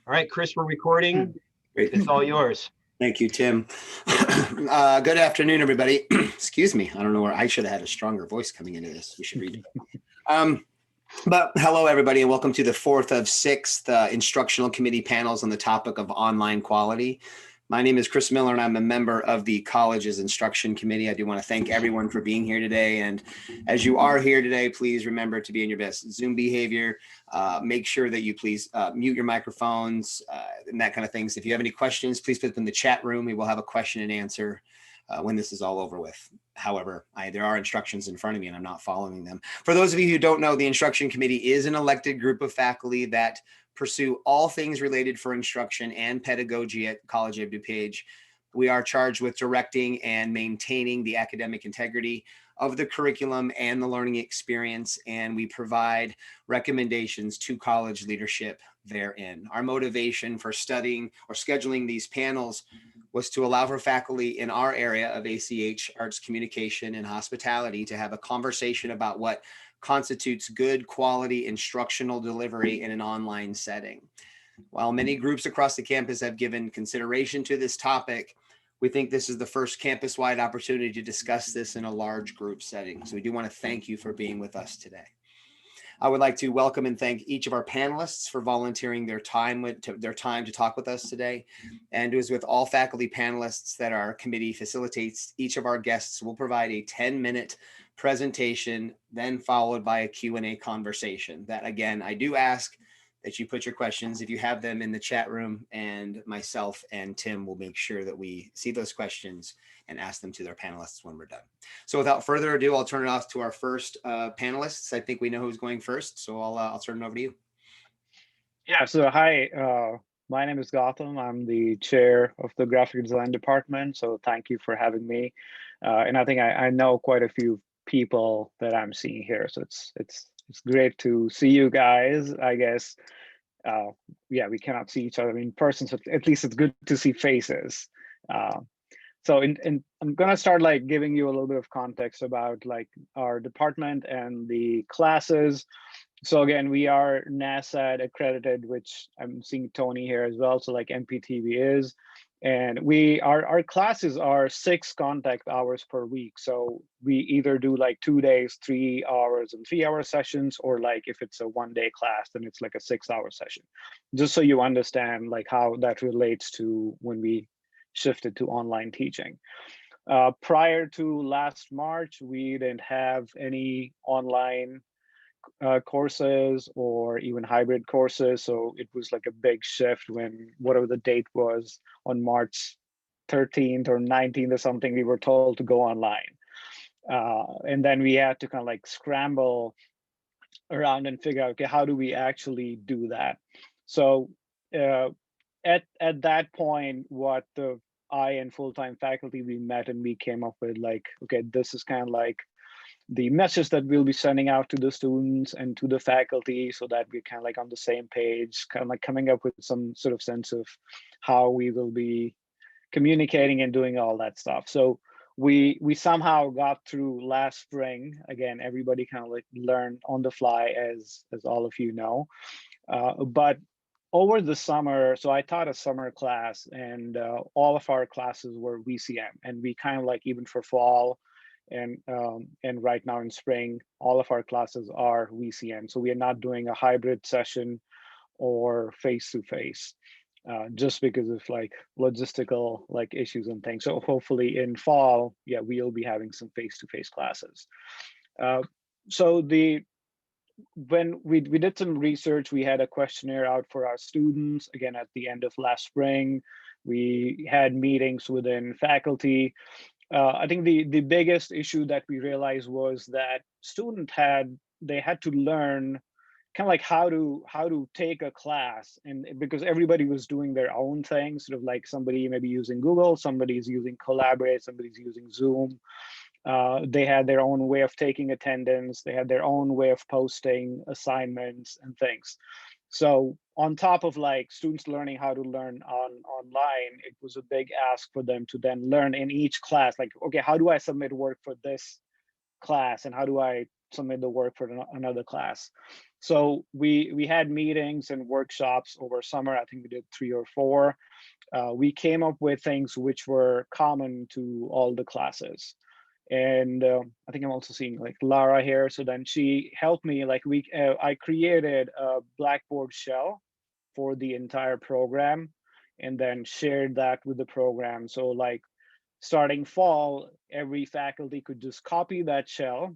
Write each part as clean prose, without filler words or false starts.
All right, Chris, we're recording. Great. It's all yours. Thank you, Tim. Good afternoon, everybody. Excuse me. I don't know where I should have had a stronger voice coming into this. We should read it. But hello, everybody, and welcome to the fourth of six instructional committee panels on the topic of online quality. My name is Chris Miller, and I'm a member of the college's instruction committee. I do want to thank everyone for being here today. And as you are here today, please remember to be in your best Zoom behavior. Make sure that you please mute your microphones and that kind of things. If you have any questions, please put them in the chat room. We will have a question and answer when this is all over with. However, there are instructions in front of me and I'm not following them. For those of you who don't know, the instruction committee is an elected group of faculty that pursue all things related for instruction and pedagogy at College of DuPage. We are charged with directing and maintaining the academic integrity of the curriculum and the learning experience, and we provide recommendations to college leadership therein. Our motivation for studying or scheduling these panels was to allow for faculty in our area of ACH, Arts, Communication, and Hospitality to have a conversation about what constitutes good quality instructional delivery in an online setting. While many groups across the campus have given consideration to this topic, we think this is the first campus-wide opportunity to discuss this in a large group setting. So we do want to thank you for being with us today. I would like to welcome and thank each of our panelists for volunteering their time to talk with us today. And as with all faculty panelists that our committee facilitates, each of our guests will provide a 10-minute presentation, then followed by a Q&A conversation. That, again, I do ask that you put your questions, if you have them, in the chat room, and myself and Tim will make sure that we see those questions and ask them to their panelists when we're done. So without further ado, I'll turn it off to our first panelists. I think we know who's going first, so I'll turn it over to you. Yeah, so hi, my name is Gautam. I'm the chair of the graphic design department, so thank you for having me. And I think I know quite a few people that I'm seeing here, so it's great to see you guys. I guess yeah, we cannot see each other in person, so at least it's good to see faces. So I'm gonna start like giving you a little bit of context about like our department and the classes. So again, we are NASAD accredited, which I'm seeing Tony here as well. So like MPTV is. And our classes are 6 contact hours per week. So we either do like 2 days, 3 hours and 3-hour sessions, or like if it's a 1-day class, then it's like a 6-hour session. Just so you understand like how that relates to when we shifted to online teaching. Prior to last March, we didn't have any online courses or even hybrid courses. So it was like a big shift when whatever the date was on March 13th or 19th or something, we were told to go online. And then we had to kind of like scramble around and figure out, okay, how do we actually do that? So at that point, what I and full-time faculty, we met and we came up with like, okay, this is kind of like the message that we'll be sending out to the students and to the faculty, so that we're kind of like on the same page, kind of like coming up with some sort of sense of how we will be communicating and doing all that stuff. So we somehow got through last spring. Again, everybody kind of like learned on the fly, as all of you know. But over the summer, so I taught a summer class, and all of our classes were VCM, and we kind of like, even for fall, and right now in spring, all of our classes are VCM. So we are not doing a hybrid session or face-to-face, just because of like logistical like issues and things. So hopefully in fall, yeah, we'll be having some face-to-face classes. So when we did some research, we had a questionnaire out for our students, again, at the end of last spring. We had meetings within faculty. I think the biggest issue that we realized was that students had to learn kind of like how to take a class, and because everybody was doing their own thing, sort of like somebody maybe using Google, somebody's using Collaborate, somebody's using Zoom. They had their own way of taking attendance. They had their own way of posting assignments and things. So on top of like students learning how to learn online, it was a big ask for them to then learn in each class, like, okay, how do I submit work for this class? And how do I submit the work for another class? So we had meetings and workshops over summer. I think we did 3 or 4. We came up with things which were common to all the classes. And I think I'm also seeing like Lara here. So then she helped me, like I created a Blackboard shell for the entire program and then shared that with the program. So like starting fall, every faculty could just copy that shell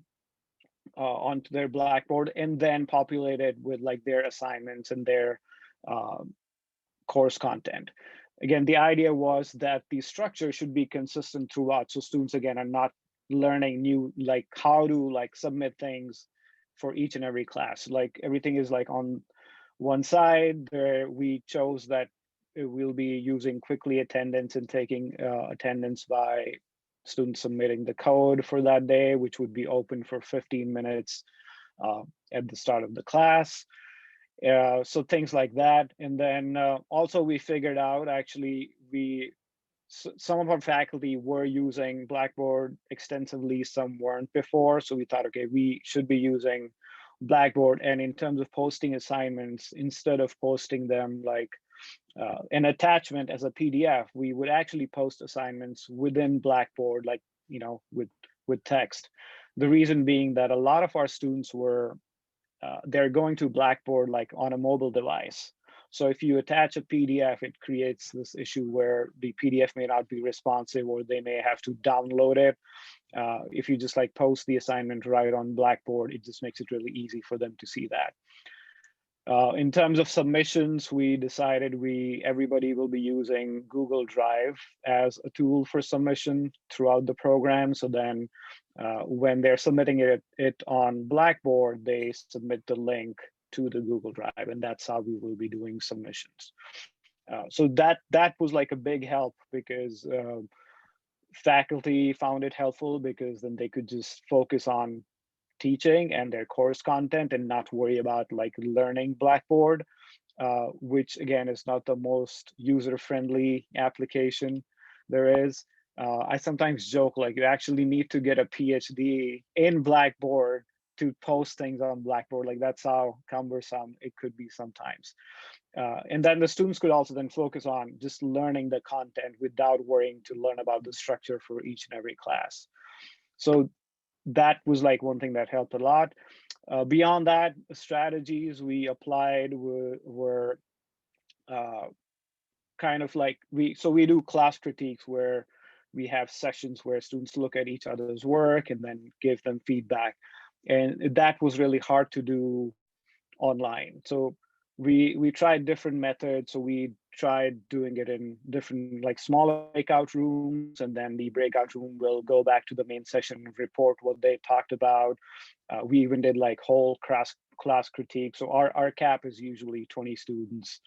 onto their Blackboard and then populate it with like their assignments and their course content. Again, the idea was that the structure should be consistent throughout. So students, again, are not learning new, like how to like submit things for each and every class. Like everything is like on one side there. We chose that we'll be using quickly attendance and taking attendance by students submitting the code for that day, which would be open for 15 minutes at the start of the class. So things like that. And then also we figured out actually some of our faculty were using Blackboard extensively, some weren't before. So we thought, okay, we should be using Blackboard. And in terms of posting assignments, instead of posting them like an attachment as a PDF, we would actually post assignments within Blackboard, like, you know, with text. The reason being that a lot of our students were, they're going to Blackboard like on a mobile device. So if you attach a PDF, it creates this issue where the PDF may not be responsive or they may have to download it. If you just like post the assignment right on Blackboard, it just makes it really easy for them to see that. In terms of submissions, we decided everybody will be using Google Drive as a tool for submission throughout the program. So then when they're submitting it on Blackboard, they submit the link to the Google Drive, and that's how we will be doing submissions. So that was like a big help because faculty found it helpful because then they could just focus on teaching and their course content and not worry about like learning Blackboard, which again is not the most user-friendly application there is. I sometimes joke like you actually need to get a PhD in Blackboard to post things on Blackboard. Like that's how cumbersome it could be sometimes. And then the students could also then focus on just learning the content without worrying to learn about the structure for each and every class. So that was like one thing that helped a lot. Beyond that, strategies we applied were kind of like we do class critiques where we have sessions where students look at each other's work and then give them feedback. And that was really hard to do online. So we tried different methods. So we tried doing it in different like smaller breakout rooms, and then the breakout room will go back to the main session and report what they talked about. We even did like whole class critique. So our cap is usually 20 students.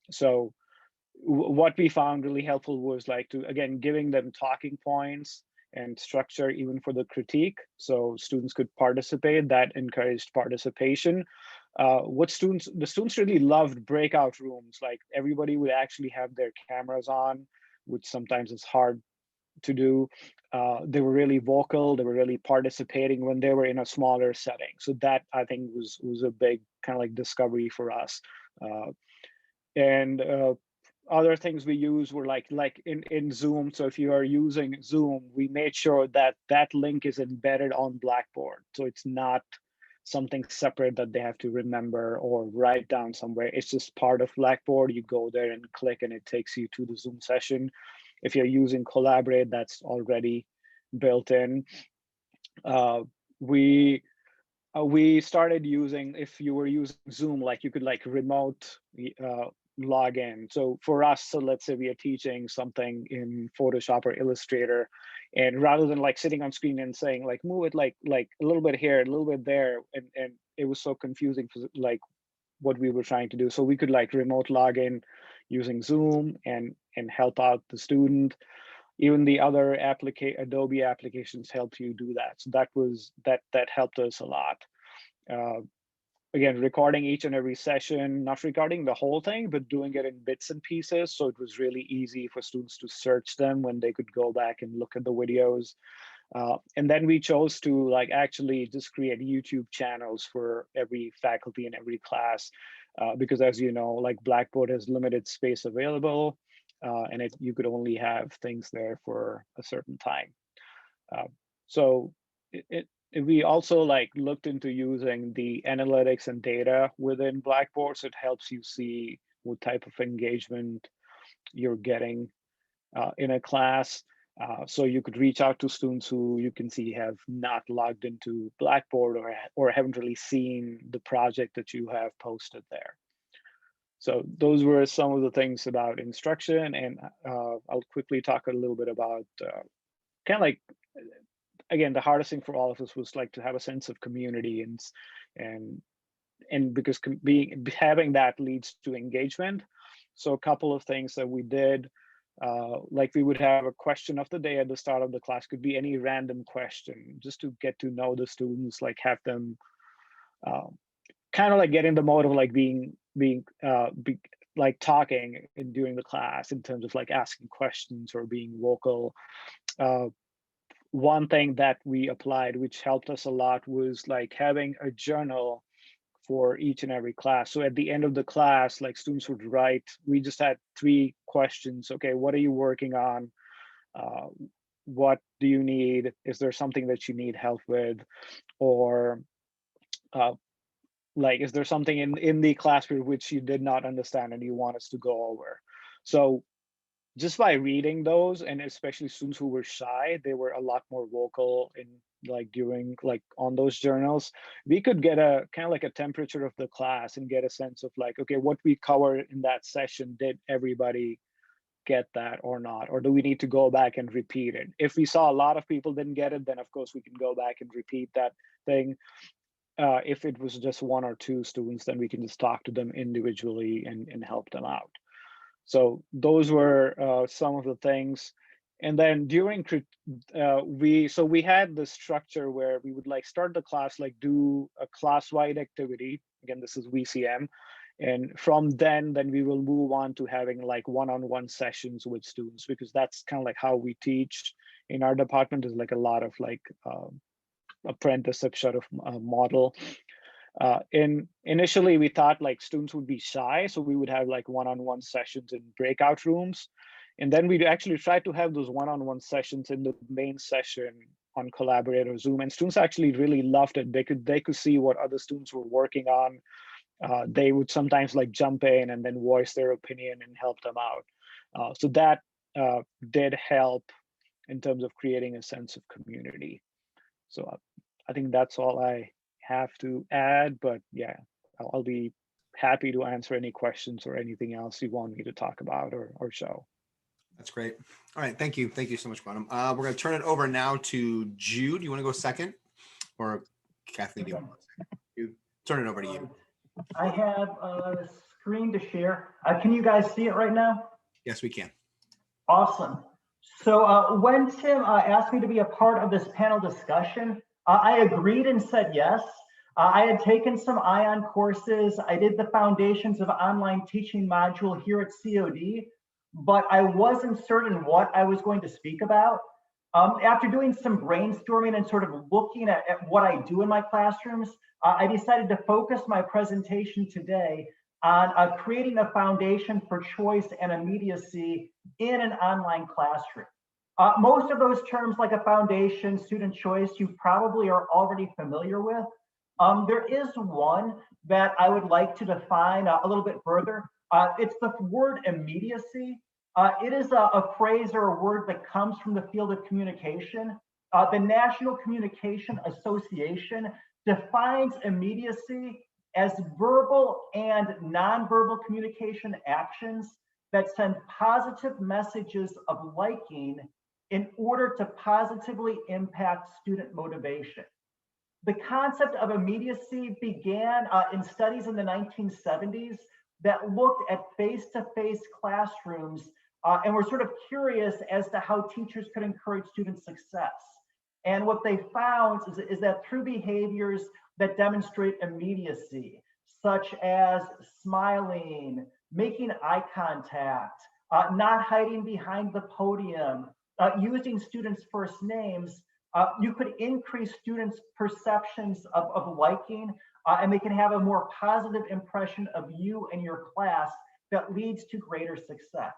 So what we found really helpful was like to, again, giving them talking points and structure even for the critique, so students could participate. That encouraged participation. The students really loved breakout rooms. Like everybody would actually have their cameras on, which sometimes is hard to do. They were really vocal. They were really participating when they were in a smaller setting. So that I think was a big kind of like discovery for us. And other things we use were like in Zoom. So if you are using Zoom, we made sure that that link is embedded on Blackboard. So it's not something separate that they have to remember or write down somewhere. It's just part of Blackboard. You go there and click and it takes you to the Zoom session. If you're using Collaborate, that's already built in. We started using, if you were using Zoom, like you could like remote log in. So for us, so let's say we are teaching something in Photoshop or Illustrator, and rather than like sitting on screen and saying like move it like a little bit here, a little bit there, and it was so confusing for like what we were trying to do. So we could like remote log in using Zoom and help out the student. Even the other Adobe applications help you do that. So that helped us a lot. Again, recording each and every session, not recording the whole thing, but doing it in bits and pieces. So it was really easy for students to search them when they could go back and look at the videos. And then we chose to like actually just create YouTube channels for every faculty in every class, because as you know, like Blackboard has limited space available, and you could only have things there for a certain time. So we also like looked into using the analytics and data within Blackboard, so it helps you see what type of engagement you're getting in a class. So you could reach out to students who you can see have not logged into Blackboard or haven't really seen the project that you have posted there. So those were some of the things about instruction, and I'll quickly talk a little bit about kind of like, again, the hardest thing for all of us was like to have a sense of community, and because having that leads to engagement. So a couple of things that we did, like we would have a question of the day at the start of the class, could be any random question, just to get to know the students, like have them kind of like get in the mode of like being like talking during the class in terms of like asking questions or being vocal. One thing that we applied, which helped us a lot, was like having a journal for each and every class. So at the end of the class, like students would write, we just had 3 questions. Okay, what are you working on? What do you need? Is there something that you need help with? Or like, is there something in the class period which you did not understand and you want us to go over? So just by reading those, and especially students who were shy, they were a lot more vocal in like during like on those journals. We could get a kind of like a temperature of the class and get a sense of like, okay, what we covered in that session, did everybody get that or not? Or do we need to go back and repeat it? If we saw a lot of people didn't get it, then of course we can go back and repeat that thing. If it was just 1 or 2 students, then we can just talk to them individually and help them out. So those were some of the things. And then during we had the structure where we would like start the class, like do a class-wide activity. Again, this is VCM. And from then we will move on to having like one-on-one sessions with students, because that's kind of like how we teach in our department, is like a lot of like apprenticeship sort of model. Initially we thought like students would be shy, so we would have like one-on-one sessions in breakout rooms, and then we'd actually try to have those one-on-one sessions in the main session on Collaborate or Zoom, and students actually really loved it. They could see what other students were working on. They would sometimes like jump in and then voice their opinion and help them out. So that did help in terms of creating a sense of community. So I think that's all I have to add, but yeah, I'll be happy to answer any questions or anything else you want me to talk about or show. That's great. All right, thank you so much, Gautam. We're going to turn it over now to Jude. You want to go second, or Kathleen? You turn it over to you. I have a screen to share. Can you guys see it right now? Yes, we can. Awesome. So when Tim asked me to be a part of this panel discussion, I agreed and said yes. I had taken some ION courses. I did the Foundations of Online Teaching module here at COD, but I wasn't certain what I was going to speak about. After doing some brainstorming and sort of looking at what I do in my classrooms, I decided to focus my presentation today on creating a foundation for choice and immediacy in an online classroom. Most of those terms, like a foundation, student choice, you probably are already familiar with. There is one that I would like to define a little bit further. It's the word immediacy. It is a phrase or a word that comes from the field of communication. The National Communication Association defines immediacy as verbal and nonverbal communication actions that send positive messages of liking in order to positively impact student motivation. The concept of immediacy began in studies in the 1970s that looked at face-to-face classrooms and were sort of curious as to how teachers could encourage student success. And what they found is that through behaviors that demonstrate immediacy, such as smiling, making eye contact, not hiding behind the podium, using students' first names, You could increase students' perceptions of liking, and they can have a more positive impression of you and your class that leads to greater success.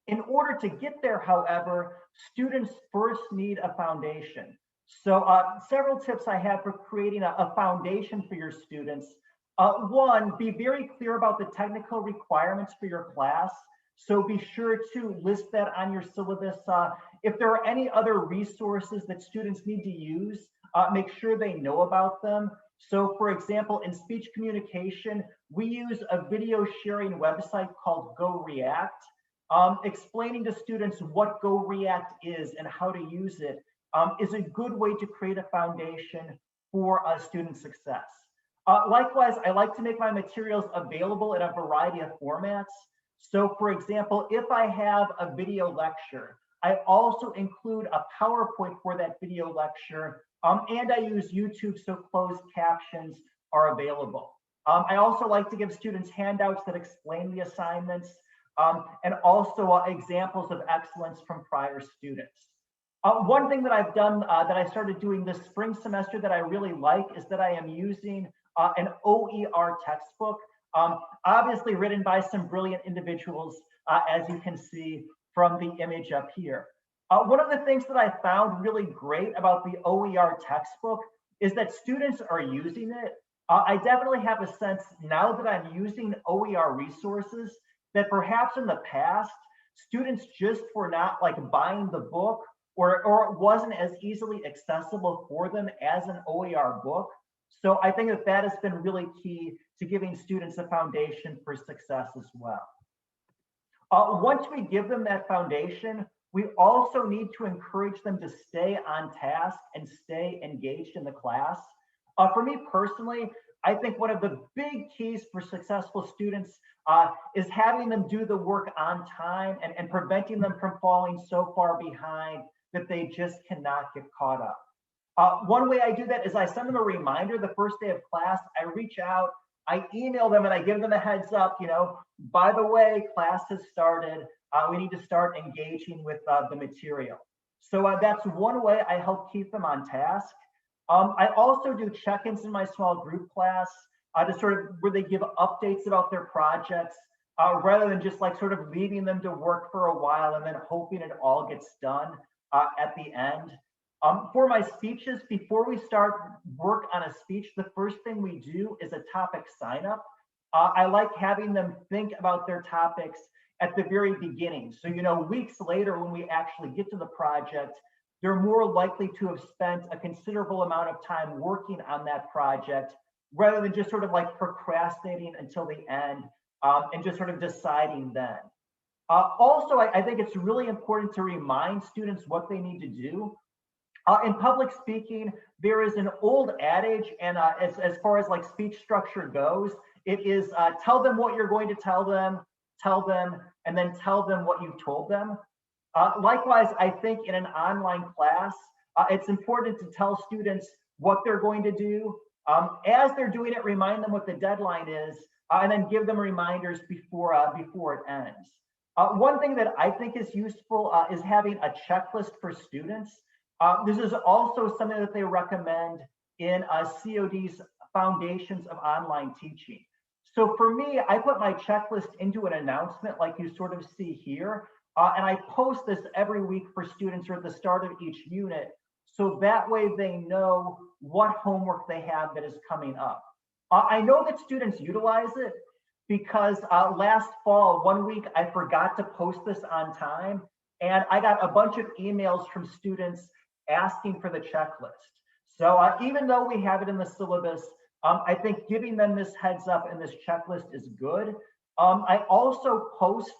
In order to get there, however, students first need a foundation. So several tips I have for creating a foundation for your students. One, be very clear about the technical requirements for your class. So be sure to list that on your syllabus. If there are any other resources that students need to use, make sure they know about them. So for example, in speech communication, we use a video sharing website called Go React. Explaining to students what Go React is and how to use it is a good way to create a foundation for student success. Likewise, I like to make my materials available in a variety of formats. So for example, if I have a video lecture, I also include a PowerPoint for that video lecture, and I use YouTube so closed captions are available. I also like to give students handouts that explain the assignments, and also examples of excellence from prior students. One thing that I've done that I started doing this spring semester that I really like is that I am using an OER textbook, obviously written by some brilliant individuals, as you can see from the image up here. One of the things that I found really great about the OER textbook is that students are using it. I definitely have a sense now that I'm using OER resources that perhaps in the past, students just were not like buying the book, or it wasn't as easily accessible for them as an OER book. So I think that has been really key to giving students a foundation for success as well. Once we give them that foundation, we also need to encourage them to stay on task and stay engaged in the class. For me personally, I think one of the big keys for successful students is having them do the work on time and preventing them from falling so far behind that they just cannot get caught up. One way I do that is I send them a reminder the first day of class. I reach out, I email them, and I give them a heads up, you know, by the way, class has started. We need to start engaging with the material. So that's one way I help keep them on task. I also do check-ins in my small group class to sort of where they give updates about their projects rather than just like sort of leaving them to work for a while and then hoping it all gets done at the end. For my speeches, before we start work on a speech, the first thing we do is a topic sign up. I like having them think about their topics at the very beginning. So, you know, weeks later when we actually get to the project, they're more likely to have spent a considerable amount of time working on that project rather than just sort of like procrastinating until the end and just sort of deciding then. Also, I think it's really important to remind students what they need to do. In public speaking, there is an old adage, and as far as like speech structure goes, it is tell them what you're going to tell them, and then tell them what you've told them. Likewise, I think in an online class, it's important to tell students what they're going to do. As they're doing it, remind them what the deadline is, and then give them reminders before it ends. One thing that I think is useful is having a checklist for students. This is also something that they recommend in COD's Foundations of Online Teaching. So for me, I put my checklist into an announcement like you sort of see here, and I post this every week for students or at the start of each unit, so that way they know what homework they have that is coming up. I know that students utilize it because last fall, 1 week, I forgot to post this on time, and I got a bunch of emails from students asking for the checklist. So even though we have it in the syllabus, I think giving them this heads up and this checklist is good. I also post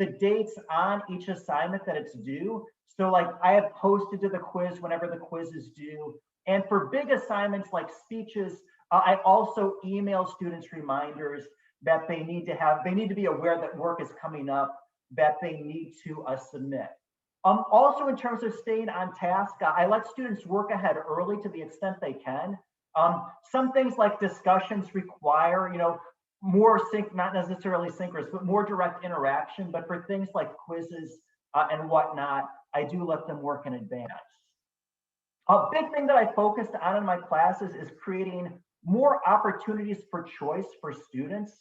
the dates on each assignment that it's due. So like I have posted to the quiz whenever the quiz is due. And for big assignments like speeches, I also email students reminders that they need to be aware that work is coming up, that they need to submit. Also, in terms of staying on task, I let students work ahead early to the extent they can. Some things like discussions require, you know, more not necessarily synchronous, but more direct interaction. But for things like quizzes and whatnot, I do let them work in advance. A big thing that I focused on in my classes is creating more opportunities for choice for students.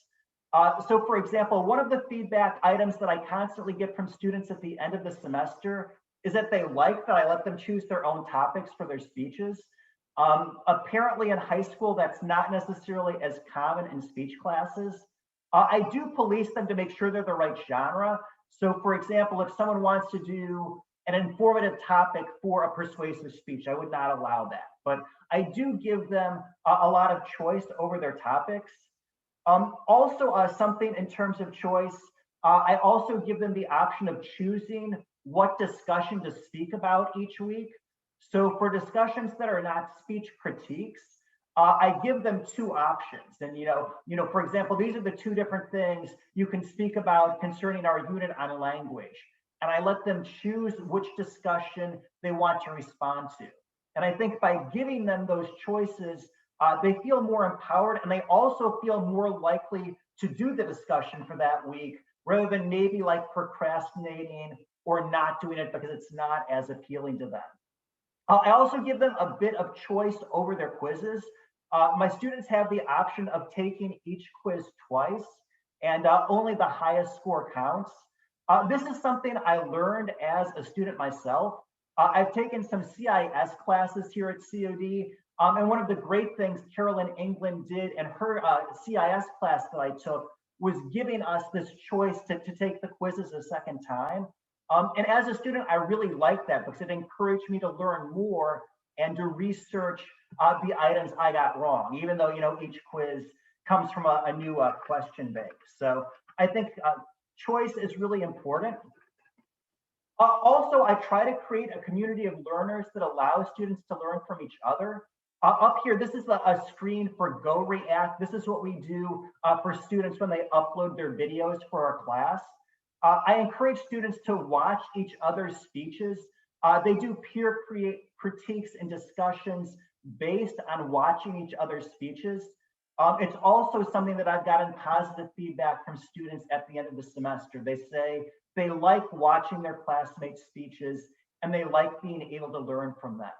So for example, one of the feedback items that I constantly get from students at the end of the semester is that they like that I let them choose their own topics for their speeches. Apparently in high school, that's not necessarily as common in speech classes. I do police them to make sure they're the right genre. So for example, if someone wants to do an informative topic for a persuasive speech, I would not allow that. But I do give them a lot of choice over their topics. Also, something in terms of choice, I also give them the option of choosing what discussion to speak about each week. So for discussions that are not speech critiques, I give them two options. And, for example, these are the two different things you can speak about concerning our unit on language. And I let them choose which discussion they want to respond to. And I think by giving them those choices, they feel more empowered, and they also feel more likely to do the discussion for that week, rather than maybe like procrastinating or not doing it because it's not as appealing to them. I also give them a bit of choice over their quizzes. My students have the option of taking each quiz twice, and only the highest score counts. This is something I learned as a student myself. I've taken some CIS classes here at COD, and one of the great things Carolyn England did in her CIS class that I took was giving us this choice to take the quizzes a second time. And as a student, I really liked that because it encouraged me to learn more and to research the items I got wrong, even though each quiz comes from a new question bank. So I think choice is really important. Also, I try to create a community of learners that allows students to learn from each other. Up here, this is a screen for Go React. This is what we do for students when they upload their videos for our class. I encourage students to watch each other's speeches. They do peer critiques and discussions based on watching each other's speeches. It's also something that I've gotten positive feedback from students at the end of the semester. They say they like watching their classmates' speeches and they like being able to learn from them.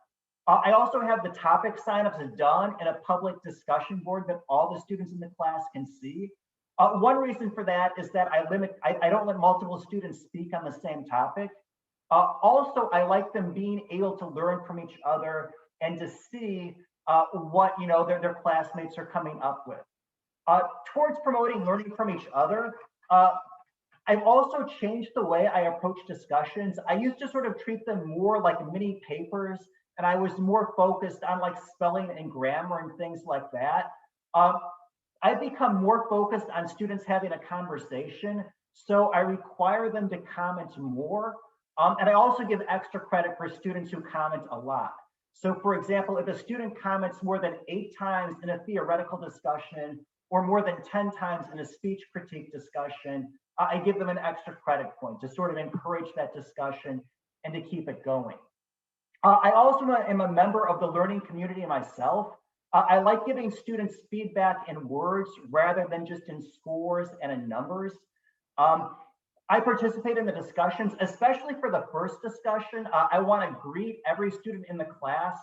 I also have the topic signups done in a public discussion board that all the students in the class can see. One reason for that is that I don't let multiple students speak on the same topic. Also, I like them being able to learn from each other and to see what their classmates are coming up with. Towards promoting learning from each other, I've also changed the way I approach discussions. I used to sort of treat them more like mini papers, and I was more focused on like spelling and grammar and things like that. I've become more focused on students having a conversation, so I require them to comment more. And I also give extra credit for students who comment a lot. So for example, if a student comments more than 8 times in a theoretical discussion or more than 10 times in a speech critique discussion, I give them an extra credit point to sort of encourage that discussion and to keep it going. I also am a member of the learning community myself. I like giving students feedback in words rather than just in scores and in numbers. I participate in the discussions, especially for the first discussion. I want to greet every student in the class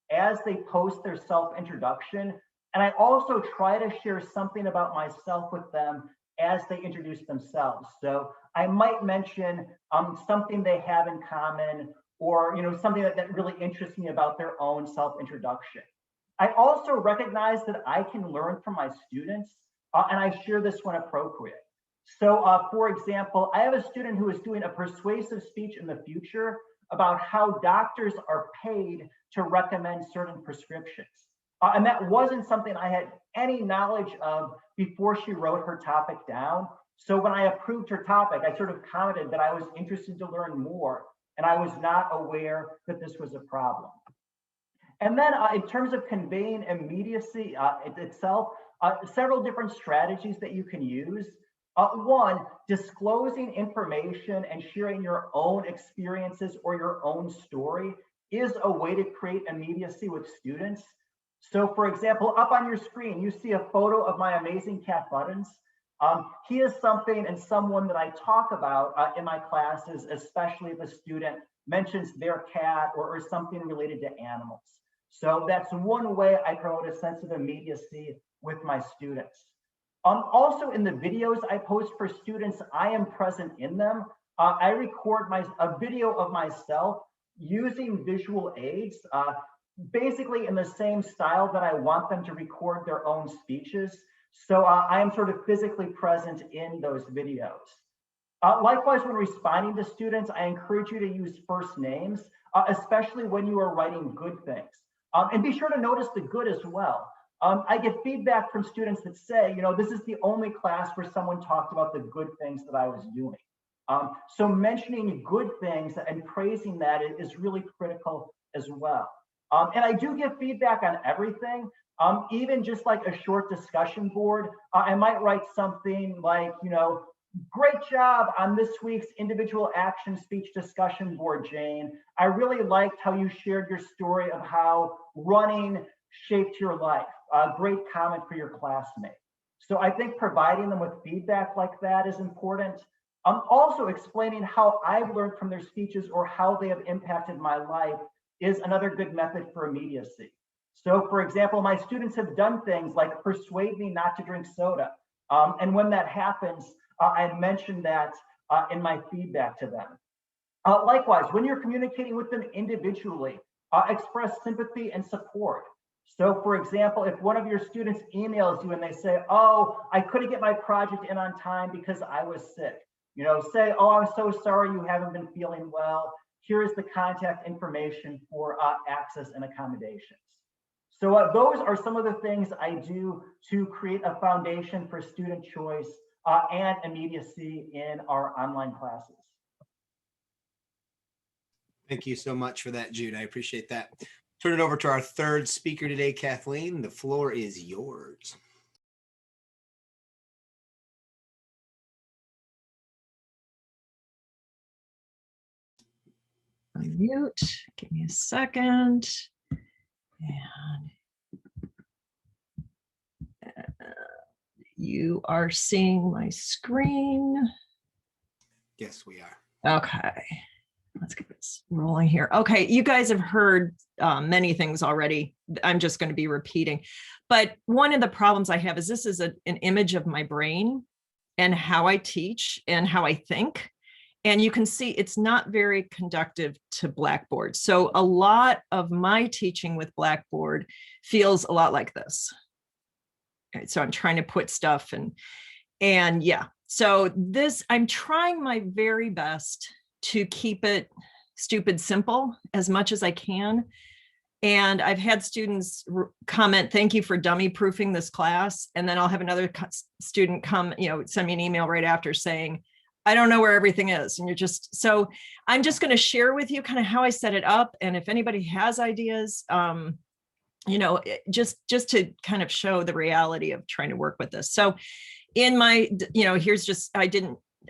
as they post their self-introduction. And I also try to share something about myself with them as they introduce themselves. So I might mention something they have in common, or something that really interests me about their own self-introduction. I also recognize that I can learn from my students, and I share this when appropriate. So for example, I have a student who is doing a persuasive speech in the future about how doctors are paid to recommend certain prescriptions. And that wasn't something I had any knowledge of before she wrote her topic down. So when I approved her topic, I sort of commented that I was interested to learn more, and I was not aware that this was a problem. And then in terms of conveying immediacy itself, several different strategies that you can use. One, disclosing information and sharing your own experiences or your own story is a way to create immediacy with students. So for example, up on your screen, you see a photo of my amazing cat Buttons. He is something and someone that I talk about in my classes, especially if a student mentions their cat or something related to animals. So that's one way I promote a sense of immediacy with my students. Also in the videos I post for students, I am present in them. I record a video of myself using visual aids, basically in the same style that I want them to record their own speeches. So I am sort of physically present in those videos. Likewise, when responding to students, I encourage you to use first names, especially when you are writing good things. And be sure to notice the good as well. I get feedback from students that say, this is the only class where someone talked about the good things that I was doing. So mentioning good things and praising that is really critical as well. And I do give feedback on everything, even just like a short discussion board. I might write something like, great job on this week's individual action speech discussion board, Jane. I really liked how you shared your story of how running shaped your life. Great comment for your classmate. So I think providing them with feedback like that is important. Also explaining how I've learned from their speeches or how they have impacted my life is another good method for immediacy. So for example, my students have done things like persuade me not to drink soda. And when that happens, I mentioned that in my feedback to them. Likewise, when you're communicating with them individually, express sympathy and support. So for example, if one of your students emails you and they say, oh, I couldn't get my project in on time because I was sick. Say, oh, I'm so sorry you haven't been feeling well. Here is the contact information for access and accommodations. So those are some of the things I do to create a foundation for student choice and immediacy in our online classes. Thank you so much for that, Jude. I appreciate that. Turn it over to our third speaker today, Kathleen. The floor is yours. Mute, give me a second. And you are seeing my screen. Yes, we are. Okay, let's get this rolling here. Okay, you guys have heard many things already. I'm just going to be repeating. But one of the problems I have is this is an image of my brain and how I teach and how I think. And you can see it's not very conductive to Blackboard. So a lot of my teaching with Blackboard feels a lot like this. Okay, so I'm trying to put stuff and yeah. So this, I'm trying my very best to keep it stupid simple as much as I can. And I've had students comment, thank you for dummy proofing this class. And then I'll have another student come, send me an email right after saying, I don't know where everything is. And so I'm just going to share with you kind of how I set it up. And if anybody has ideas, just to kind of show the reality of trying to work with this. So in my, here's just, I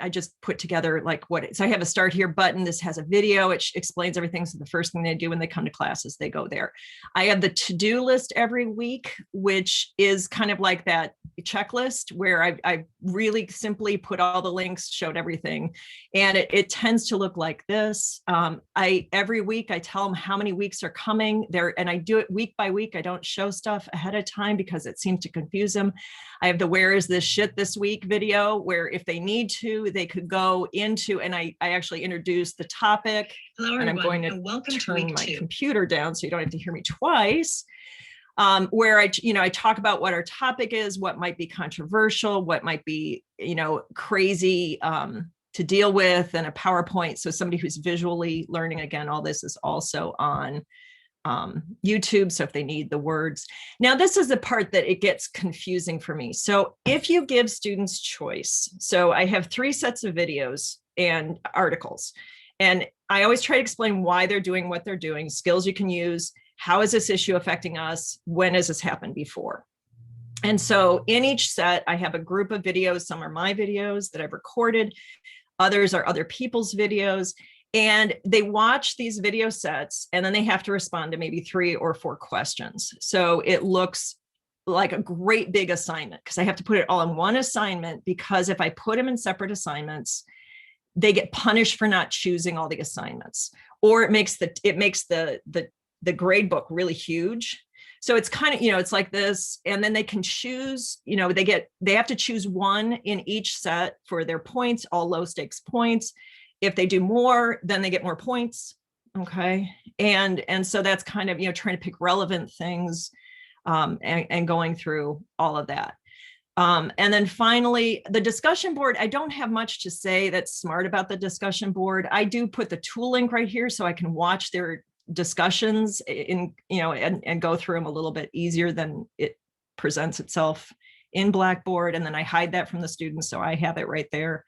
just put together like so I have a start here button. This has a video, it explains everything. So the first thing they do when they come to class is they go there. I have the to-do list every week, which is kind of like that checklist where I really simply put all the links, showed everything. And it tends to look like this. Every week I tell them how many weeks are coming there, and I do it week by week. I don't show stuff ahead of time because it seems to confuse them. I have the where is this shit this week video where if they need to, they could go into, and I actually introduced the topic. Hello, everyone, and I'm going to turn my computer down so you don't have to hear me twice. Where I talk about what our topic is, what might be controversial, what might be, crazy to deal with, and a PowerPoint. So somebody who's visually learning, again, all this is also on YouTube. So if they need the words. Now, this is the part that it gets confusing for me. So if you give students choice, so I have 3 sets of videos and articles, and I always try to explain why they're doing what they're doing, skills you can use, how is this issue affecting us, when has this happened before? And so in each set, I have a group of videos. Some are my videos that I've recorded. Others are other people's videos. And they watch these video sets, and then they have to respond to maybe 3 or 4 questions. So it looks like a great big assignment because I have to put it all in one assignment, because if I put them in separate assignments, they get punished for not choosing all the assignments. or it makes the grade book really huge. So it's kind of, it's like this, and then they can choose, they have to choose one in each set for their points, all low stakes points. If they do more, then they get more points. Okay. And so that's kind of, trying to pick relevant things and going through all of that. And then finally, the discussion board, I don't have much to say that's smart about the discussion board. I do put the tool link right here so I can watch their discussions and go through them a little bit easier than it presents itself in Blackboard. And then I hide that from the students, so I have it right there.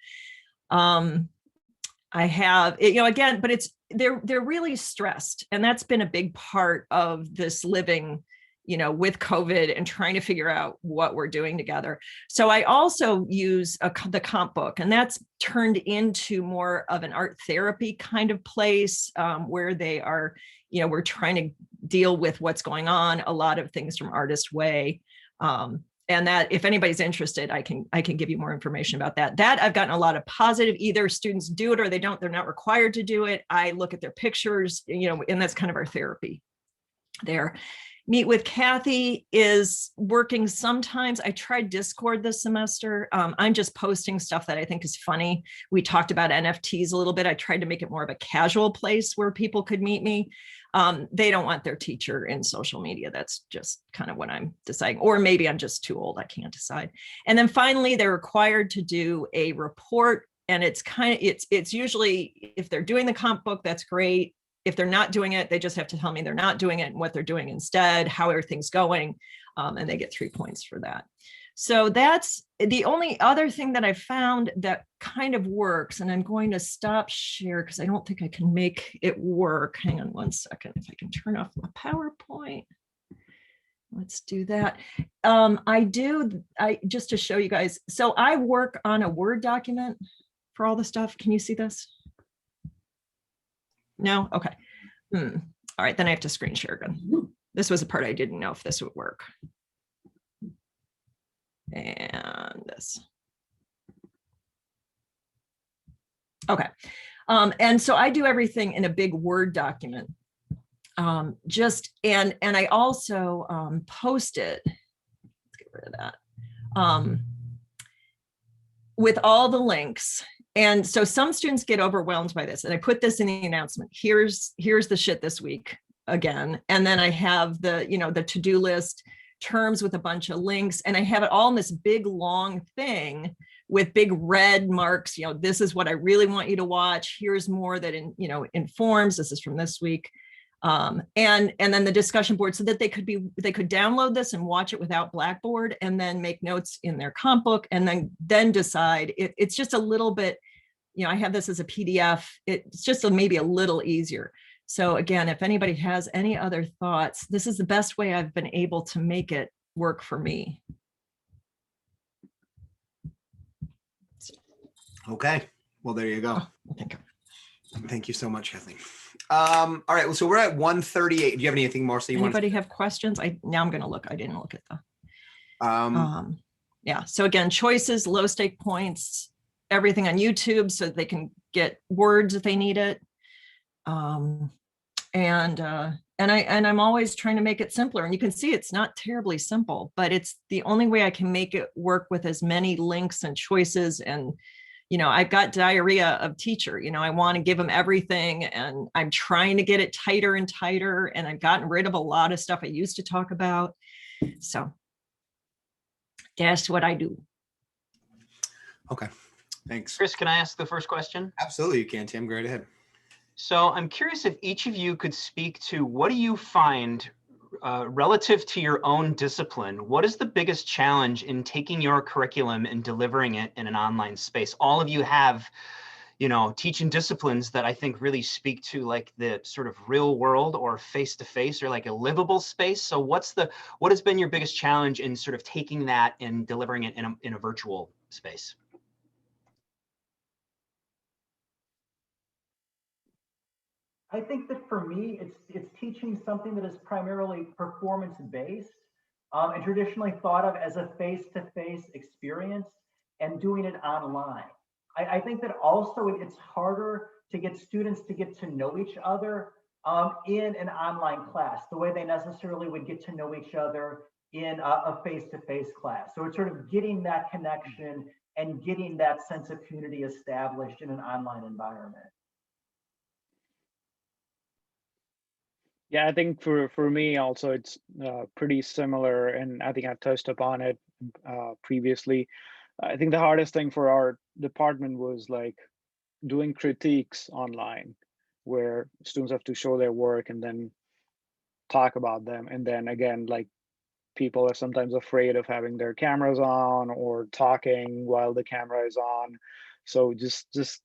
I have it, again, but they're really stressed, and that's been a big part of this living with COVID and trying to figure out what we're doing together. So I also use the comp book, and that's turned into more of an art therapy kind of place where they are, we're trying to deal with what's going on, a lot of things from Artist Way. And that, if anybody's interested, I can give you more information about that. That I've gotten a lot of positive, either students do it or they don't, they're not required to do it. I look at their pictures, and that's kind of our therapy there. Meet with Kathy is working sometimes. I tried Discord this semester. I'm just posting stuff that I think is funny. We talked about NFTs a little bit. I tried to make it more of a casual place where people could meet me. They don't want their teacher in social media. That's just kind of what I'm deciding. Or maybe I'm just too old. I can't decide. And then finally, they're required to do a report. And it's usually, if they're doing the comp book, that's great. If they're not doing it, they just have to tell me they're not doing it and what they're doing instead, how everything's going, and they get 3 points for that. So that's the only other thing that I found that kind of works, and I'm going to stop share because I don't think I can make it work. Hang on one second, if I can turn off my PowerPoint. Let's do that. Just to show you guys, so I work on a Word document for all the stuff. Can you see this? No? Okay. All right, then I have to screen share again. This was a part I didn't know if this would work. And this. Okay. And so I do everything in a big Word document. And I also post it. Let's get rid of that. With all the links. And so some students get overwhelmed by this, and I put this in the announcement. Here's the shit this week again. And then I have the to-do list, terms with a bunch of links, and I have it all in this big long thing with big red marks. This is what I really want you to watch. Here's more that informs. This is from this week. And then the discussion board, so that they could download this and watch it without Blackboard, and then make notes in their comp book, and then decide. It's just a little bit, I have this as a PDF. It's just maybe a little easier. So again, if anybody has any other thoughts, this is the best way I've been able to make it work for me. Okay, well, there you go. Oh, Thank you so much, Kathleen. All right, well, so we're at 1:38. Do you have anything more? So anybody have questions? Now I'm going to look. I didn't look at the. Yeah. So again, choices, low stake points, everything on YouTube, so they can get words if they need it. And I'm always trying to make it simpler. And you can see it's not terribly simple, but it's the only way I can make it work with as many links and choices. And I've got diarrhea of teacher. I want to give them everything, and I'm trying to get it tighter and tighter. And I've gotten rid of a lot of stuff I used to talk about. So that's what I do. Okay, thanks. Chris, can I ask the first question? Absolutely, you can, Tim. Go right ahead. So I'm curious if each of you could speak to, what do you find relative to your own discipline? What is the biggest challenge in taking your curriculum and delivering it in an online space? All of you have, teaching disciplines that I think really speak to like the sort of real world or face-to-face or like a livable space. So what has been your biggest challenge in sort of taking that and delivering it in a virtual space? I think that for me, it's teaching something that is primarily performance-based and traditionally thought of as a face-to-face experience, and doing it online. I think that also it's harder to get students to get to know each other in an online class, the way they necessarily would get to know each other in a face-to-face class. So it's sort of getting that connection and getting that sense of community established in an online environment. Yeah, I think for me also it's pretty similar, and I think I touched upon it previously. I think the hardest thing for our department was like doing critiques online, where students have to show their work and then talk about them. And then again, like people are sometimes afraid of having their cameras on or talking while the camera is on. So just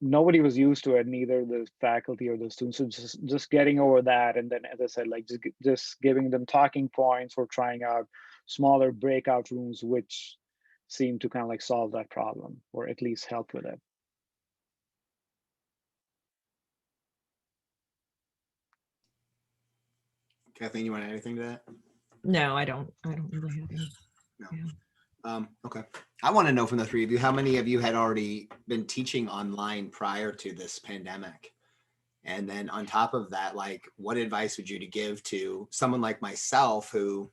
nobody was used to it, neither the faculty or the students. So just getting over that, and then as I said, like just giving them talking points or trying out smaller breakout rooms, which seem to kind of like solve that problem or at least help with it. Kathleen, you want to add anything to that? No, I don't really have any. No. Yeah. Okay. I want to know from the three of you, how many of you had already been teaching online prior to this pandemic? And then on top of that, like, what advice would you give to someone like myself who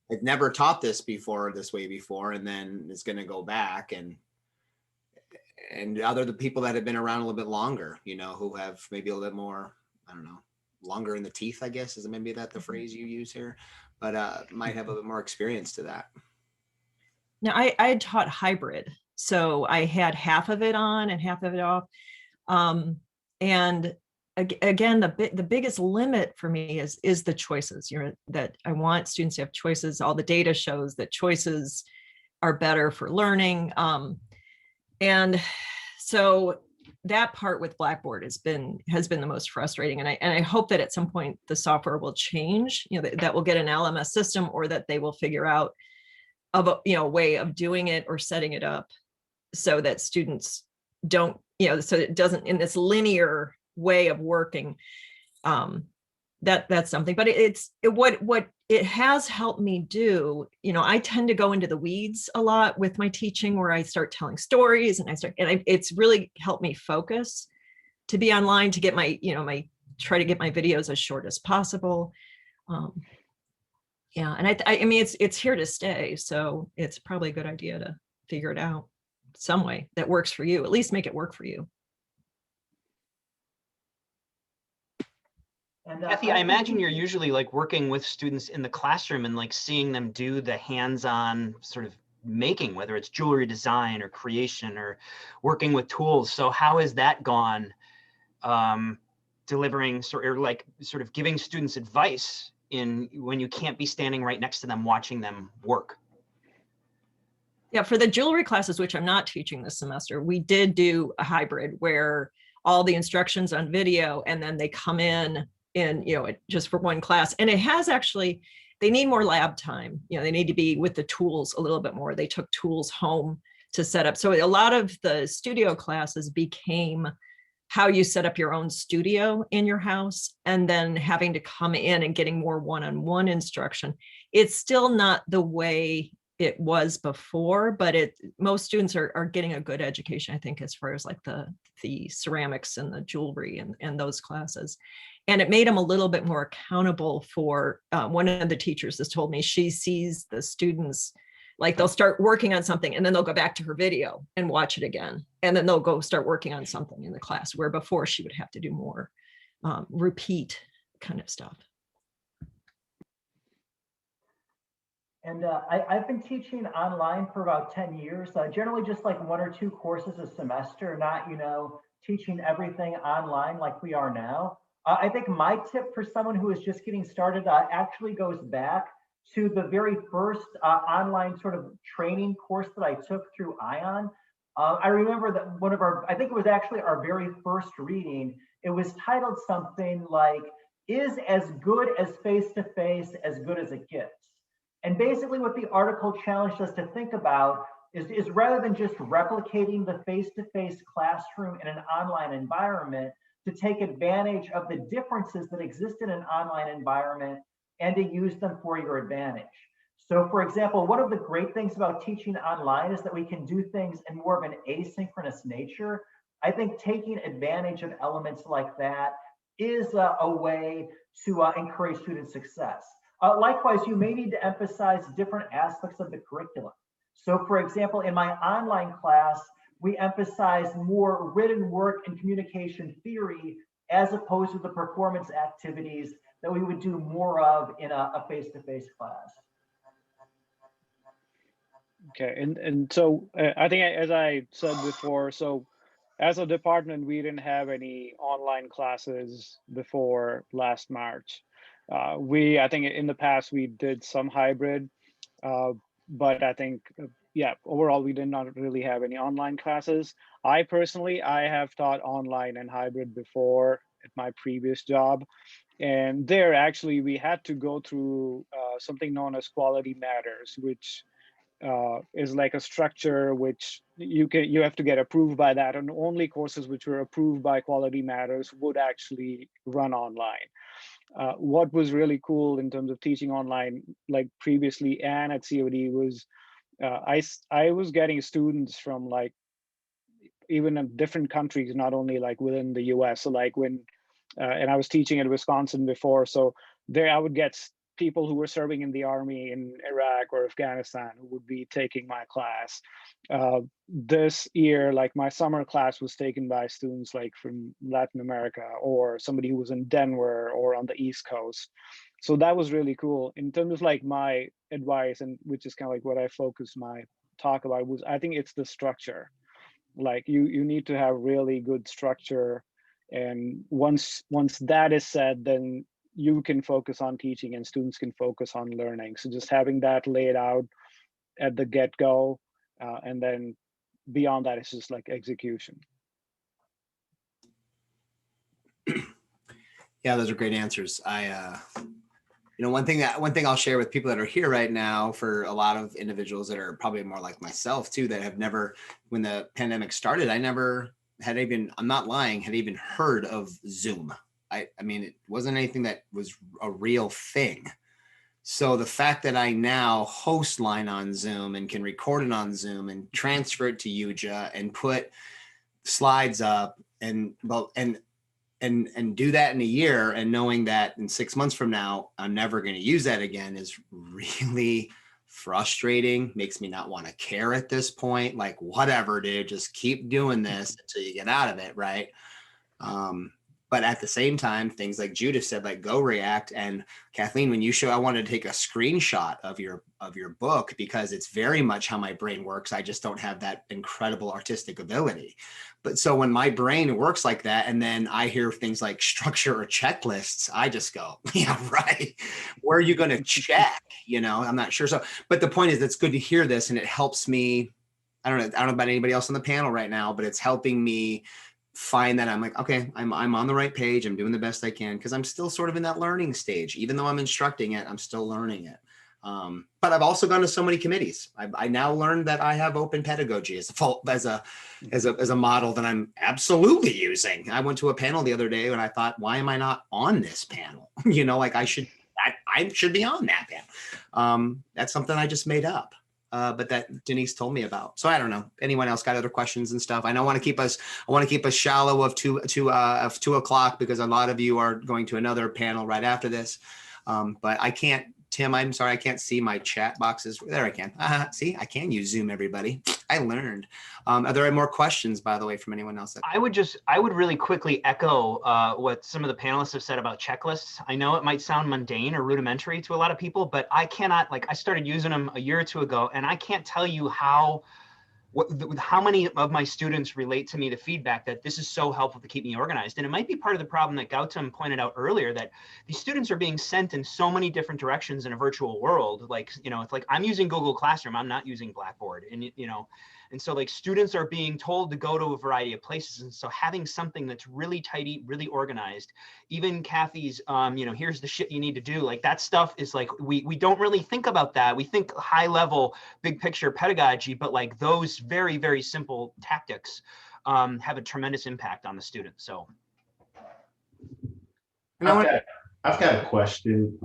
had never taught this way before, and then is going to go back, and other the people that have been around a little bit longer, you know, who have maybe a little bit more, I don't know, longer in the teeth, I guess, is maybe that the phrase you use here, but might have a bit more experience to that. Now, I had taught hybrid, so I had half of it on and half of it off. And again, the biggest limit for me is the choices. That I want students to have choices. All the data shows that choices are better for learning. And so that part with Blackboard has been the most frustrating. And I hope that at some point the software will change, that we'll get an LMS system, or that they will figure out a way of doing it or setting it up so that students don't, so it doesn't, in this linear way of working, that's something. But what it has helped me do, I tend to go into the weeds a lot with my teaching, where I start telling stories and it's really helped me focus to be online, to get try to get my videos as short as possible. Yeah, and I mean, it's here to stay, so it's probably a good idea to figure it out some way that works for you. At least make it work for you. And Kathy, I imagine you're usually like working with students in the classroom and like seeing them do the hands-on sort of making, whether it's jewelry design or creation or working with tools. So how has that gone, delivering sort of giving students advice when you can't be standing right next to them watching them work? Yeah, for the jewelry classes, which I'm not teaching this semester, we did do a hybrid where all the instructions on video, and then they come in just for one class. And it has actually, they need more lab time. They need to be with the tools a little bit more. They took tools home to set up. So a lot of the studio classes became how you set up your own studio in your house, and then having to come in and getting more one-on-one instruction. It's still not the way it was before, but most students are getting a good education, I think, as far as like the ceramics and the jewelry and those classes. And it made them a little bit more accountable for, one of the teachers has told me she sees the students, like they'll start working on something and then they'll go back to her video and watch it again. And then they'll go start working on something in the class, where before she would have to do more repeat kind of stuff. And I've been teaching online for about 10 years, generally just like 1 or 2 courses a semester, not, teaching everything online like we are now. I think my tip for someone who is just getting started actually goes back to the very first online sort of training course that I took through ION. I remember that I think it was actually our very first reading. It was titled something like, "Is as good as face-to-face as good as it gets?" And basically what the article challenged us to think about is rather than just replicating the face-to-face classroom in an online environment, to take advantage of the differences that exist in an online environment and to use them for your advantage. So for example, one of the great things about teaching online is that we can do things in more of an asynchronous nature. I think taking advantage of elements like that is a way to encourage student success. Likewise, you may need to emphasize different aspects of the curriculum. So for example, in my online class, we emphasize more written work and communication theory as opposed to the performance activities that we would do more of in a face-to-face class. Okay, and so I think as I said before, so as a department, we didn't have any online classes before last March. I think in the past we did some hybrid, but I think, yeah, overall we did not really have any online classes. I have taught online and hybrid before at my previous job. And there actually we had to go through something known as quality matters, which is like a structure which you have to get approved by that, and only courses which were approved by quality matters would actually run online. What was really cool in terms of teaching online, like previously and at COD, was I was getting students from like even in different countries, not only like within the US. So like when and I was teaching at Wisconsin before, so there I would get people who were serving in the army in Iraq or Afghanistan who would be taking my class. This year, like my summer class was taken by students like from Latin America or somebody who was in Denver or on the East Coast. So that was really cool. In terms of like my advice, and which is kind of like what I focused my talk about, was I think it's the structure. Like you need to have really good structure. And once that is said, then you can focus on teaching and students can focus on learning. So just having that laid out at the get-go, and then beyond that, it's just like execution. Yeah, those are great answers. One thing I'll share with people that are here right now, for a lot of individuals that are probably more like myself too, that have never, when the pandemic started, I never had even, I'm not lying, had even heard of Zoom. I mean, it wasn't anything that was a real thing. So the fact that I now host line on Zoom and can record it on Zoom and transfer it to Yuja and put slides up and do that in a year, and knowing that in 6 months from now, I'm never going to use that again, is really frustrating. Makes me not want to care at this point. Like, whatever, dude, just keep doing this until you get out of it. Right. But at the same time, things like Jude said, like Go React, and Kathleen, when you show, I wanted to take a screenshot of your book, because it's very much how my brain works. I just don't have that incredible artistic ability. But so when my brain works like that, and then I hear things like structure or checklists, I just go, yeah, right. Where are you going to check? I'm not sure. So, but the point is, it's good to hear this, and it helps me. I don't know about anybody else on the panel right now, but it's helping me find that I'm like, okay, I'm on the right page. I'm doing the best I can, because I'm still sort of in that learning stage. Even though I'm instructing it, I'm still learning it. But I've also gone to so many committees. I now learned that I have open pedagogy as a model that I'm absolutely using. I went to a panel the other day and I thought, why am I not on this panel? Like I should be on that panel. That's something I just made up. But that Denise told me about. So I don't know. Anyone else got other questions and stuff? I want to keep us shallow of 2 o'clock, because a lot of you are going to another panel right after this. But I can't. Tim, I'm sorry, I can't see my chat boxes. There I can. See, I can use Zoom, everybody. I learned. Are there more questions, by the way, from anyone else? I would really quickly echo what some of the panelists have said about checklists. I know it might sound mundane or rudimentary to a lot of people, but I cannot, I started using them a year or two ago, and I can't tell you how many of my students relate to me the feedback that this is so helpful to keep me organized. And it might be part of the problem that Gautam pointed out earlier, that these students are being sent in so many different directions in a virtual world. It's like I'm using Google Classroom, I'm not using Blackboard. And so students are being told to go to a variety of places. And so having something that's really tidy, really organized, even Kathy's, here's the shit you need to do, that stuff is we don't really think about that. We think high level, big picture pedagogy, but those very, very simple tactics have a tremendous impact on the student. So. I've got a question.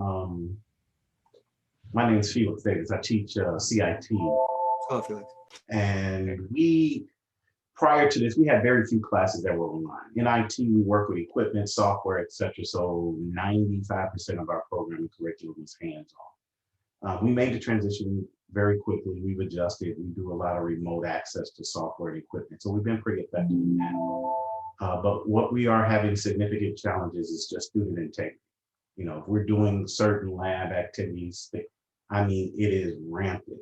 My name is Felix Davis. I teach CIT. Oh, Felix. And prior to this, we had very few classes that were online. In IT, we work with equipment, software, et cetera. So 95% of our programming curriculum is hands-on. We made the transition very quickly. We've adjusted. We do a lot of remote access to software and equipment. So we've been pretty effective in that. But what we are having significant challenges is just student integrity. You know, if we're doing certain lab activities, I mean, it is rampant.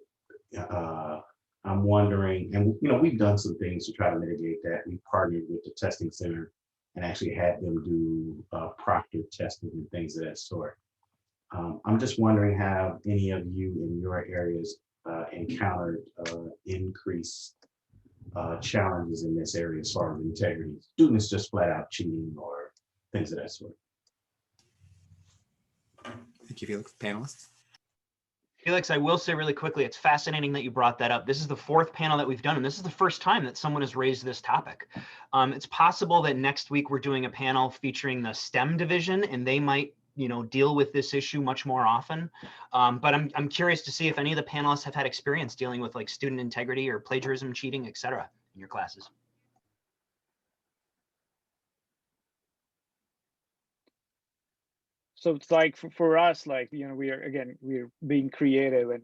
I'm wondering, and you know, we've done some things to try to mitigate that. We partnered with the testing center and actually had them do proctored testing and things of that sort. I'm just wondering, have any of you in your areas encountered increased challenges in this area as far as integrity? Students just flat out cheating or things of that sort. Thank you, Felix. Panelists? Felix, I will say really quickly, it's fascinating that you brought that up. This is the 4th panel that we've done, and this is the first time that someone has raised this topic. It's possible that next week we're doing a panel featuring the STEM division, and they might, you know, deal with this issue much more often. But I'm curious to see if any of the panelists have had experience dealing with like student integrity or plagiarism, cheating, et cetera, in your classes. So it's like for us, like, you know, we're being creative and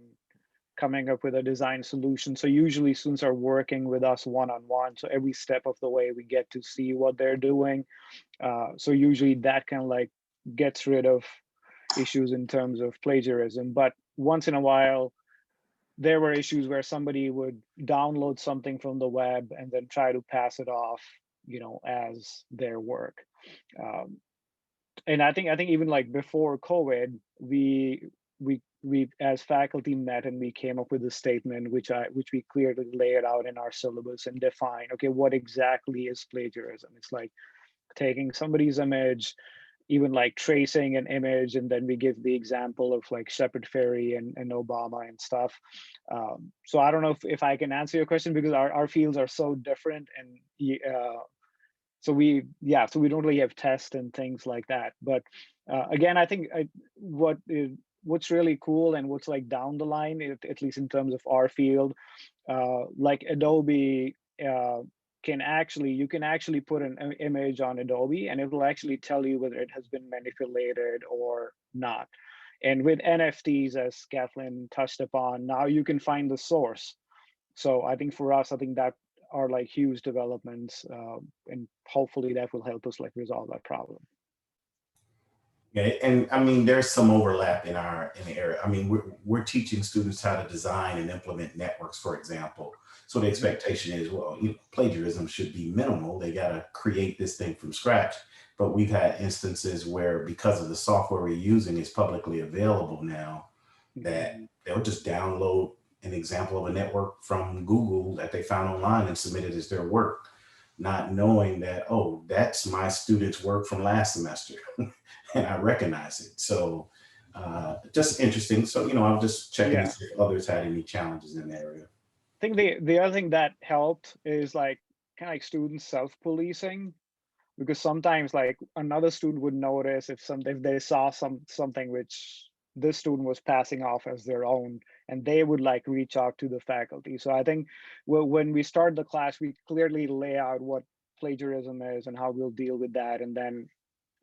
coming up with a design solution. So usually students are working with us one-on-one. So every step of the way we get to see what they're doing. So usually that kind of like gets rid of issues in terms of plagiarism. But once in a while, there were issues where somebody would download something from the web and then try to pass it off, you know, as their work. And I think even like before COVID, we as faculty met and we came up with a statement which we clearly laid out in our syllabus and defined, okay, what exactly is plagiarism? It's like taking somebody's image, even like tracing an image, and then we give the example of like Shepard Fairey and Obama and stuff. So I don't know if I can answer your question, because our fields are so different, and so we don't really have tests and things like that. But again, I think what's really cool and what's like down the line, at least in terms of our field, like Adobe you can actually put an image on Adobe and it will actually tell you whether it has been manipulated or not. And with NFTs, as Kathleen touched upon, now you can find the source. So I think for us, I think that are like huge developments, and hopefully that will help us like resolve that problem. Yeah, and I mean, there's some overlap in the area. I mean, we're teaching students how to design and implement networks, for example. So the expectation is, well, you know, plagiarism should be minimal. They got to create this thing from scratch. But we've had instances where, because of the software we're using is publicly available now, that they'll just download an example of a network from Google that they found online and submit it as their work, not knowing that, oh, that's my student's work from last semester. And I recognize it. So just interesting. So, you know, I'm just checking to see if others had any challenges in that area. I think the other thing that helped is like kind of like student self-policing, because sometimes like another student would notice if they saw something which this student was passing off as their own, and they would like reach out to the faculty. So I think when we start the class, we clearly lay out what plagiarism is and how we'll deal with that. And then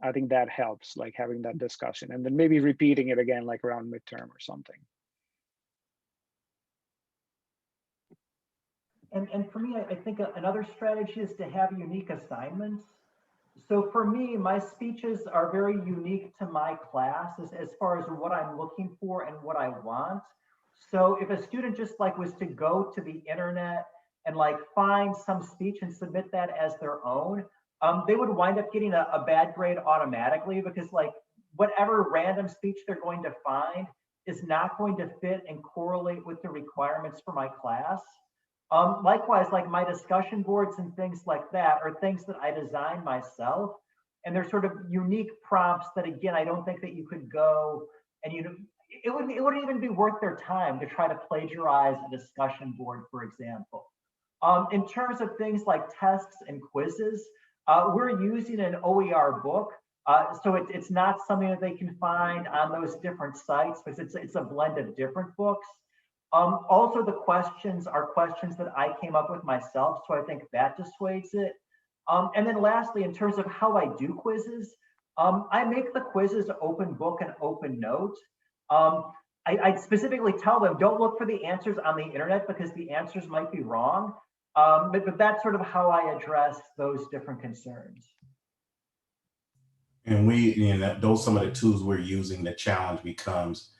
I think that helps, like having that discussion and then maybe repeating it again, like around midterm or something. And for me, I think another strategy is to have unique assignments. So for me, my speeches are very unique to my class as far as what I'm looking for and what I want. So if a student just like was to go to the internet and like find some speech and submit that as their own, they would wind up getting a bad grade automatically, because like whatever random speech they're going to find is not going to fit and correlate with the requirements for my class. Likewise, like my discussion boards and things like that are things that I design myself, and they're sort of unique prompts that, again, I don't think that you could go and it wouldn't even be worth their time to try to plagiarize a discussion board, for example. In terms of things like tests and quizzes, we're using an OER book. So it's not something that they can find on those different sites, because it's a blend of different books. Also, the questions are questions that I came up with myself, so I think that dissuades it. And then lastly, in terms of how I do quizzes, I make the quizzes open book and open note. I specifically tell them, don't look for the answers on the internet because the answers might be wrong. But that's sort of how I address those different concerns. And those some of the tools we're using. The challenge becomes,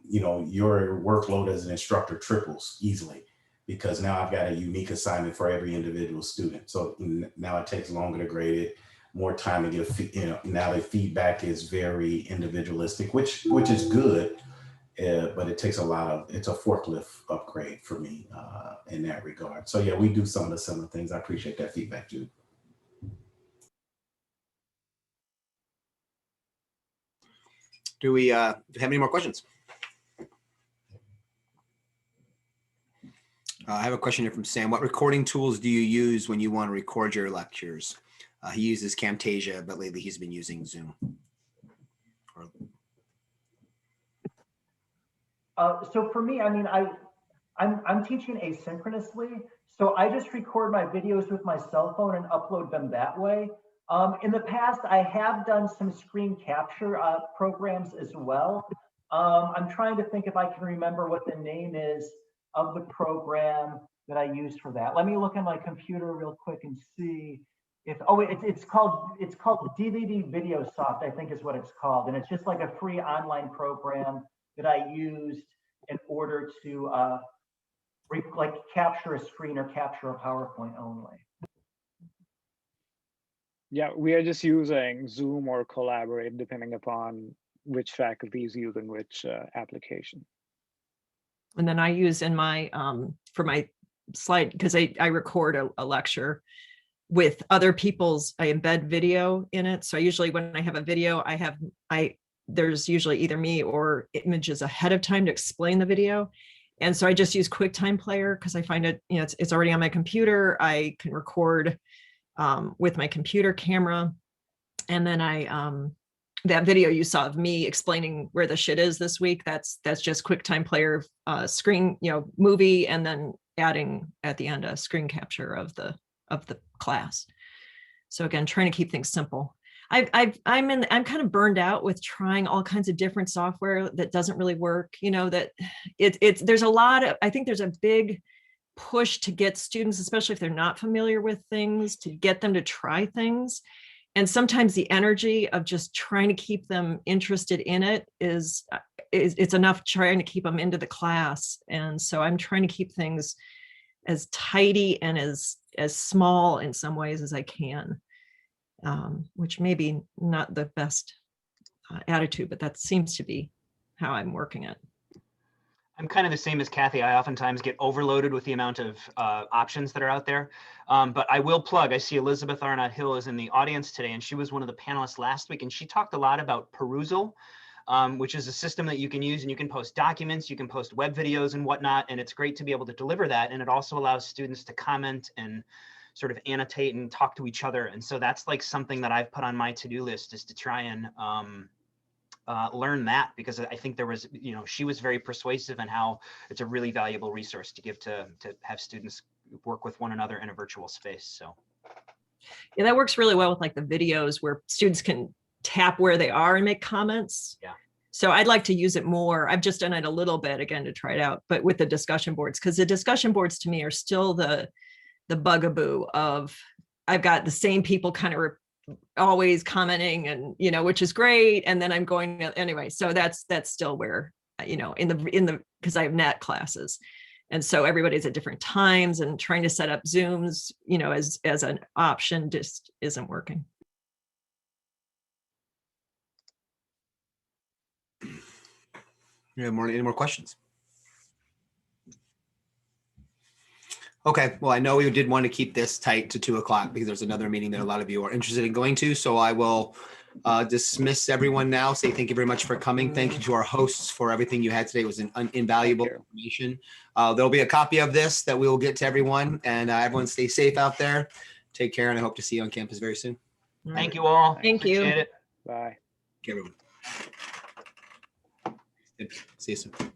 your workload as an instructor triples easily, because now I've got a unique assignment for every individual student. So now it takes longer to grade it, more time to give, now the feedback is very individualistic, which is good, but it takes it's a forklift upgrade for me in that regard. So yeah, we do some of the similar things. I appreciate that feedback, Jude. Do we have any more questions? I have a question here from Sam. What recording tools do you use when you want to record your lectures? He uses Camtasia, but lately he's been using Zoom. So for me, I mean, I'm teaching asynchronously, so I just record my videos with my cell phone and upload them that way. In the past, I have done some screen capture programs as well. I'm trying to think if I can remember what the name is of the program that I use for that. Let me look at my computer real quick and see if, it's called DVD Video Soft, I think is what it's called. And it's just like a free online program that I used in order to like capture a screen or capture a PowerPoint only. Yeah, we are just using Zoom or Collaborate, depending upon which faculty is using which application. And then I use in my, for my slide, because I record a lecture with other people's, I embed video in it. So usually when I have a video, there's usually either me or images ahead of time to explain the video. And so I just use QuickTime Player because I find it, it's already on my computer. I can record with my computer camera. And then that video you saw of me explaining where the shit is this week, that's just QuickTime Player screen, movie, and then adding at the end a screen capture of the class. So again, trying to keep things simple. I'm kind of burned out with trying all kinds of different software that doesn't really work. There's a lot of, I think there's a big push to get students, especially if they're not familiar with things, to get them to try things. And sometimes the energy of just trying to keep them interested in it it's enough trying to keep them into the class. And so I'm trying to keep things as tidy and as small in some ways as I can, which may be not the best attitude, but that seems to be how I'm working it. I'm kind of the same as Kathy. I oftentimes get overloaded with the amount of options that are out there. But I will plug, I see Elizabeth Arnott Hill is in the audience today, and she was one of the panelists last week, and she talked a lot about Perusal, which is a system that you can use, and you can post documents, you can post web videos and whatnot, and it's great to be able to deliver that. And it also allows students to comment and sort of annotate and talk to each other. And so that's like something that I've put on my to-do list, is to try and learn that, because I think there was, she was very persuasive in how it's a really valuable resource to give to have students work with one another in a virtual space. So yeah, that works really well with like the videos where students can tap where they are and make comments. Yeah. So I'd like to use it more. I've just done it a little bit again to try it out, but with the discussion boards, because the discussion boards to me are still the bugaboo of, I've got the same people kind of always commenting, and which is great, and then I'm going anyway. So that's still where in the because I have NET classes, and so everybody's at different times, and trying to set up Zooms as an option just isn't working. Any more questions? Okay, well, I know we did want to keep this tight to 2 o'clock because there's another meeting that a lot of you are interested in going to. So I will dismiss everyone now. Say thank you very much for coming. Thank you to our hosts for everything you had today. It was invaluable information. There'll be a copy of this that we will get to everyone, and everyone stay safe out there. Take care, and I hope to see you on campus very soon. Thank you all. Thank you. Appreciate it. Bye. Okay, everyone. See you soon.